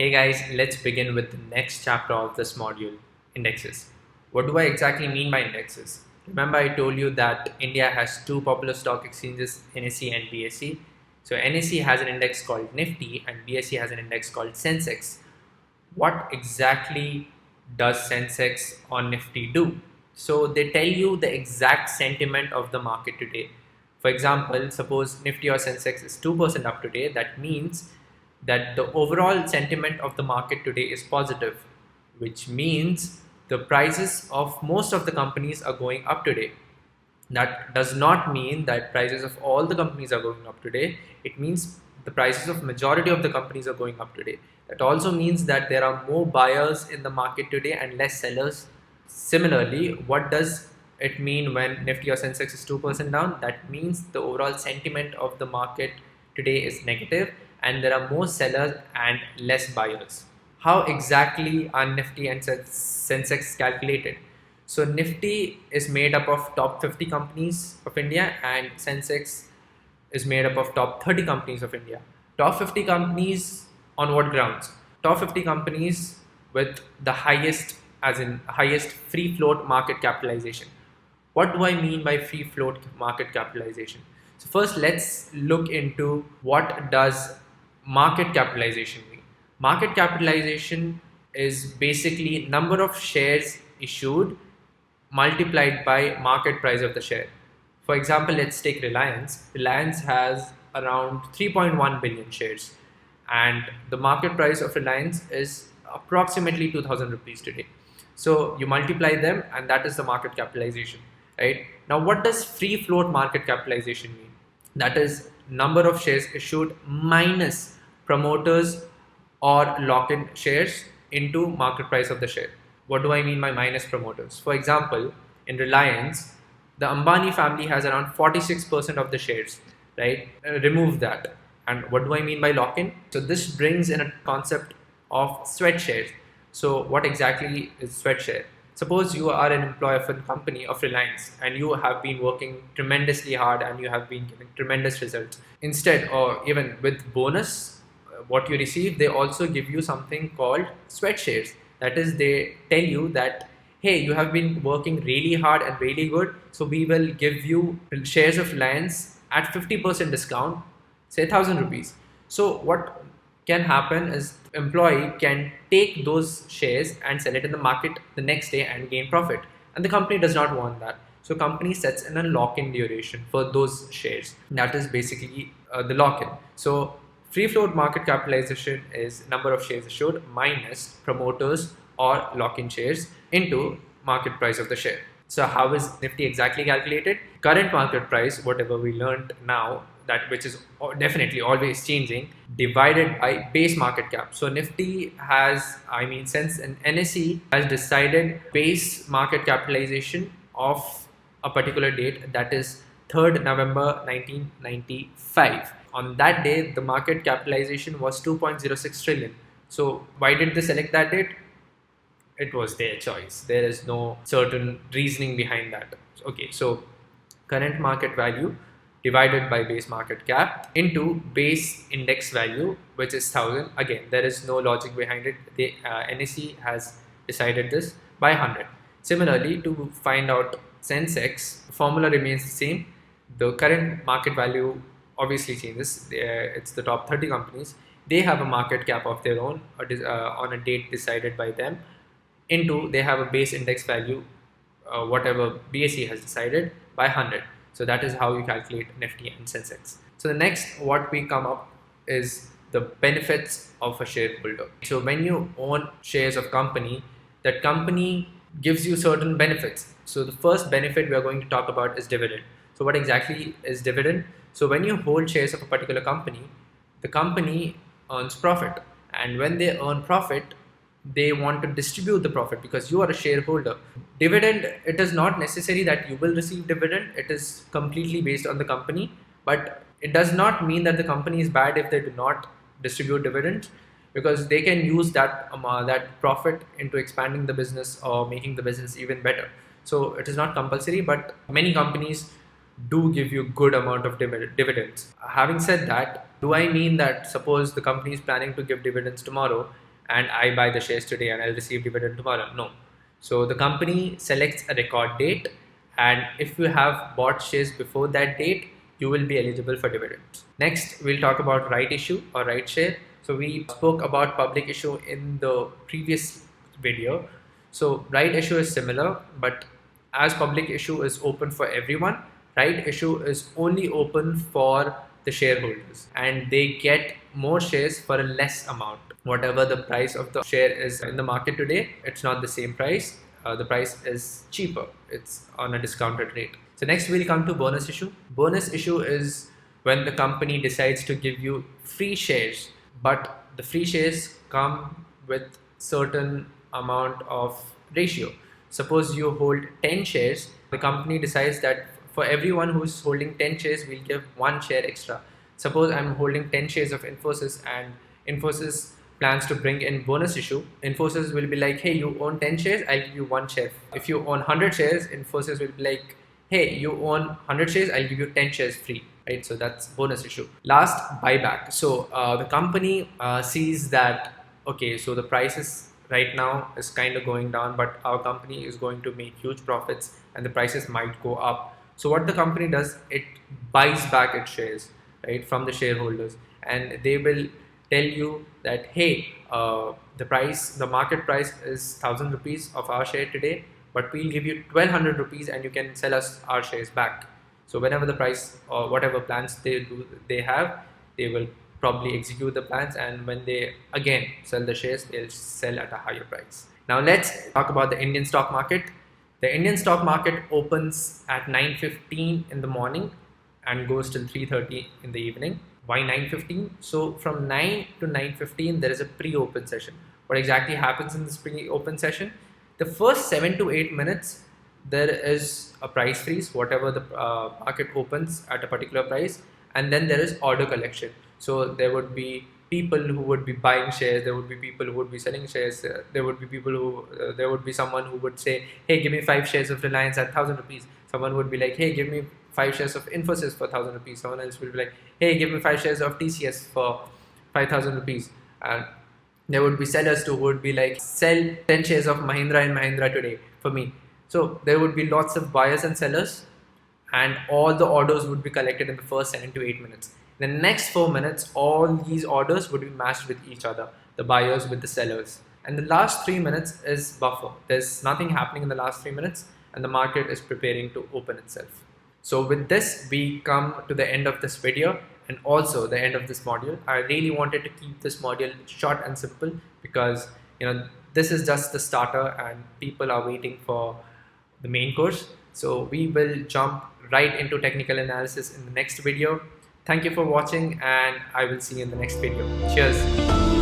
Hey guys, let's begin with the next chapter of this module, indexes. What do I exactly mean by indexes? Remember I told you that India has two popular stock exchanges, NSE and BSE. So NSE has an index called NIFTY and BSE has an index called SENSEX. What exactly does SENSEX or NIFTY do? So they tell you the exact sentiment of the market today. For example, suppose NIFTY or SENSEX is 2% up today, that means that the overall sentiment of the market today is positive, which means the prices of most of the companies are going up today. That does not mean that prices of all the companies are going up today. It means the prices of majority of the companies are going up today. That also means that there are more buyers in the market today and less sellers. Similarly, what does it mean when Nifty or Sensex is 2% down? That means the overall sentiment of the market today is negative and there are more sellers and less buyers. How exactly are Nifty and Sensex calculated? So Nifty is made up of top 50 companies of India and Sensex is made up of top 30 companies of India. Top 50 companies on what grounds? Top 50 companies with the highest, as in highest free float market capitalization. What do I mean by free float market capitalization? So first let's look into what does market capitalization mean. Market capitalization is basically number of shares issued multiplied by market price of the share. For example, let's take Reliance. Reliance has around 3.1 billion shares and the market price of Reliance is approximately 2000 rupees today. So you multiply them and that is the market capitalization, right? Now what does free float market capitalization mean? That is number of shares issued minus promoters or lock-in shares into market price of the share. What do I mean by minus promoters? For example, in Reliance, the Ambani family has around 46% of the shares, right? Remove that. And what do I mean by lock-in? So this brings in a concept of sweat shares. So what exactly is sweat share? Suppose you are an employee of a company of Reliance and you have been working tremendously hard and you have been giving tremendous results. Instead, or even with bonus, what you receive, they also give you something called sweat shares. That is, they tell you that, hey, you have been working really hard and really good, so we will give you shares of Reliance at 50% discount, say 1000 rupees. So what can happen is employee can take those shares and sell it in the market the next day and gain profit, and the company does not want that. So company sets in a lock-in duration for those shares. That is basically the lock-in. So free float market capitalization is number of shares issued minus promoters or lock-in shares into market price of the share. So how is Nifty exactly calculated? Current market price, whatever we learned now, that which is definitely always changing, divided by base market cap. So Nifty has, since an NSE has decided base market capitalization of a particular date, that is 3rd November 1995. On that day, the market capitalization was 2.06 trillion. So why did they select that date? It was their choice. There is no certain reasoning behind that. Okay, so current market value divided by base market cap into base index value, which is 1000. Again, there is no logic behind it. The NSE has decided this by 100. Similarly, to find out Sensex, the formula remains the same. The current market value obviously changes. It's the top 30 companies. They have a market cap of their own on a date decided by them. Into they have a base index value, whatever BSE has decided, by 100. So that is how you calculate Nifty and Sensex. So the next what we come up is the benefits of a shareholder. So when you own shares of company, that company gives you certain benefits. So the first benefit we are going to talk about is dividend. So what exactly is dividend? So when you hold shares of a particular company, the company earns profit, and when they earn profit, they want to distribute the profit because you are a shareholder. Dividend, it is not necessary that you will receive dividend. It is completely based on the company, but it does not mean that the company is bad if they do not distribute dividends, because they can use that that profit into expanding the business or making the business even better. So it is not compulsory, but many companies do give you good amount of dividends. Having said that, do I mean that suppose the company is planning to give dividends tomorrow and I buy the shares today and I'll receive dividend tomorrow. No. So the company selects a record date, and if you have bought shares before that date, you will be eligible for dividends. Next, we'll talk about right issue or right share. So we spoke about public issue in the previous video. So right issue is similar, but as public issue is open for everyone, right issue is only open for the shareholders, and they get more shares for a less amount. Whatever the price of the share is in the market today, it's not the same price. The price is cheaper. It's on a discounted rate. So next we'll come to bonus issue. Bonus issue is when the company decides to give you free shares, but the free shares come with certain amount of ratio. Suppose you hold 10 shares, the company decides that for everyone who's holding 10 shares, we'll give 1 share extra. Suppose I'm holding 10 shares of Infosys, and Infosys plans to bring in bonus issue. Infosys will be like, hey, you own 10 shares, I'll give you 1 share. If you own 100 shares, Infosys will be like, hey, you own 100 shares, I'll give you 10 shares free. Right? So that's bonus issue. Last, buyback. So the company sees that, okay, so the prices right now is kind of going down, but our company is going to make huge profits and the prices might go up. So what the company does, it buys back its shares, right, from the shareholders, and they will tell you that, hey, the market price is 1,000 rupees of our share today, but we'll give you 1,200 rupees and you can sell us our shares back. So whenever the price or whatever plans they have, they will probably execute the plans, and when they again sell the shares, they'll sell at a higher price. Now let's talk about the Indian stock market. The Indian stock market opens at 9:15 in the morning and goes till 3:30 in the evening. Why 9:15? So from 9 to 9:15 there is a pre-open session. What exactly happens in this pre-open session? The first 7 to 8 minutes there is a price freeze, whatever the market opens at a particular price, and then there is order collection. So there would be people who would be buying shares, there would be people who would be selling shares, there would be someone who would say, hey, give me 5 shares of Reliance at 1,000 rupees. Someone would be like, hey, give me 5 shares of Infosys for 1,000 rupees. Someone else will be like, hey, give me 5 shares of TCS for 5,000 rupees. And there would be sellers who would be like, sell 10 shares of Mahindra and Mahindra today for me. So there would be lots of buyers and sellers, and all the orders would be collected in the first 7 to 8 minutes. The next 4 minutes, all these orders would be matched with each other, the buyers with the sellers. And the last 3 minutes is buffer. There's nothing happening in the last 3 minutes, and the market is preparing to open itself. So with this, we come to the end of this video and also the end of this module. I really wanted to keep this module short and simple because this is just the starter and people are waiting for the main course. So we will jump right into technical analysis in the next video. Thank you for watching, and I will see you in the next video. Cheers.